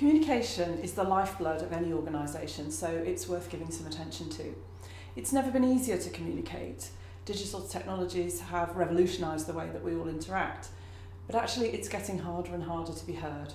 Communication is the lifeblood of any organisation, so it's worth giving some attention to. It's never been easier to communicate. Digital technologies have revolutionised the way that we all interact, but actually it's getting harder and harder to be heard.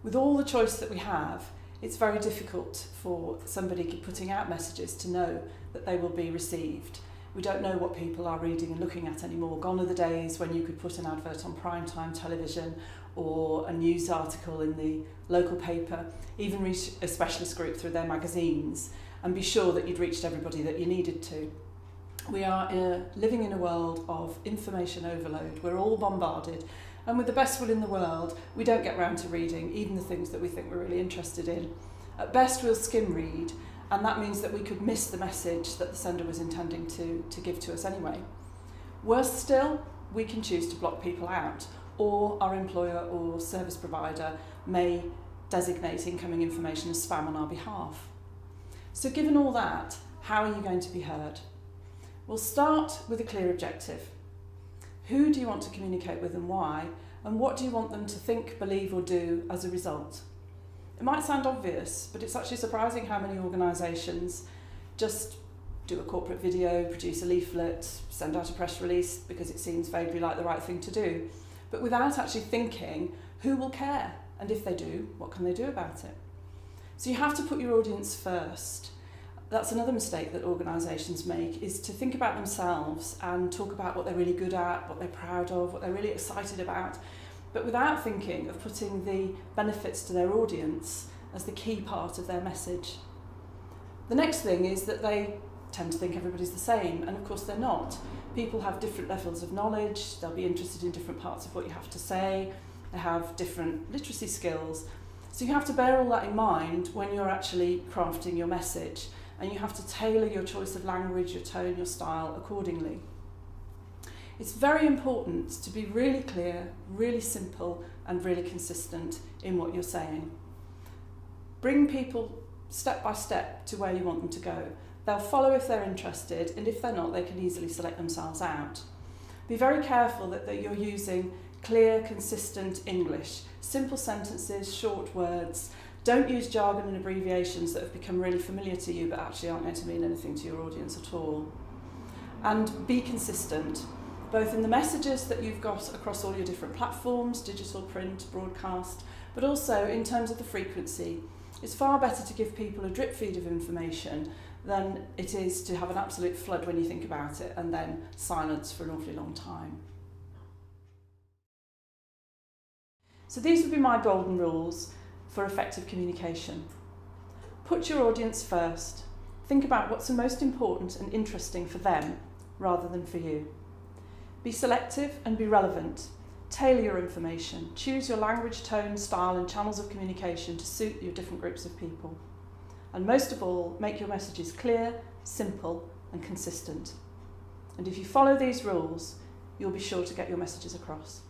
With all the choice that we have, it's very difficult for somebody putting out messages to know that they will be received. We don't know what people are reading and looking at anymore. Gone are the days when you could put an advert on primetime television or a news article in the local paper, even reach a specialist group through their magazines and be sure that you'd reached everybody that you needed to. We are living in a world of information overload. We're all bombarded, and with the best will in the world, we don't get round to reading even the things that we think we're really interested in. At best, we'll skim read, and that means that we could miss the message that the sender was intending to give to us anyway. Worse still, we can choose to block people out, or our employer or service provider may designate incoming information as spam on our behalf. So given all that, how are you going to be heard? We'll start with a clear objective. Who do you want to communicate with and why? And what do you want them to think, believe or do as a result? It might sound obvious, but it's actually surprising how many organisations just do a corporate video, produce a leaflet, send out a press release because it seems vaguely like the right thing to do, but without actually thinking who will care, and if they do, what can they do about it? So you have to put your audience first. That's another mistake that organisations make, is to think about themselves and talk about what they're really good at, what they're proud of, what they're really excited about, but without thinking of putting the benefits to their audience as the key part of their message. The next thing is that they tend to think everybody's the same, and of course they're not. People have different levels of knowledge, they'll be interested in different parts of what you have to say, they have different literacy skills. So you have to bear all that in mind when you're actually crafting your message, and you have to tailor your choice of language, your tone, your style accordingly. It's very important to be really clear, really simple and really consistent in what you're saying. Bring people step by step to where you want them to go. They'll follow if they're interested, and if they're not, they can easily select themselves out. Be very careful that you're using clear, consistent English, simple sentences, short words. Don't use jargon and abbreviations that have become really familiar to you but actually aren't going to mean anything to your audience at all. And be consistent, both in the messages that you've got across all your different platforms, digital, print, broadcast, but also in terms of the frequency. It's far better to give people a drip feed of information than it is to have an absolute flood when you think about it and then silence for an awfully long time. So these would be my golden rules for effective communication. Put your audience first. Think about what's the most important and interesting for them rather than for you. Be selective and be relevant. Tailor your information. Choose your language, tone, style and channels of communication to suit your different groups of people. And most of all, make your messages clear, simple and consistent. And if you follow these rules, you'll be sure to get your messages across.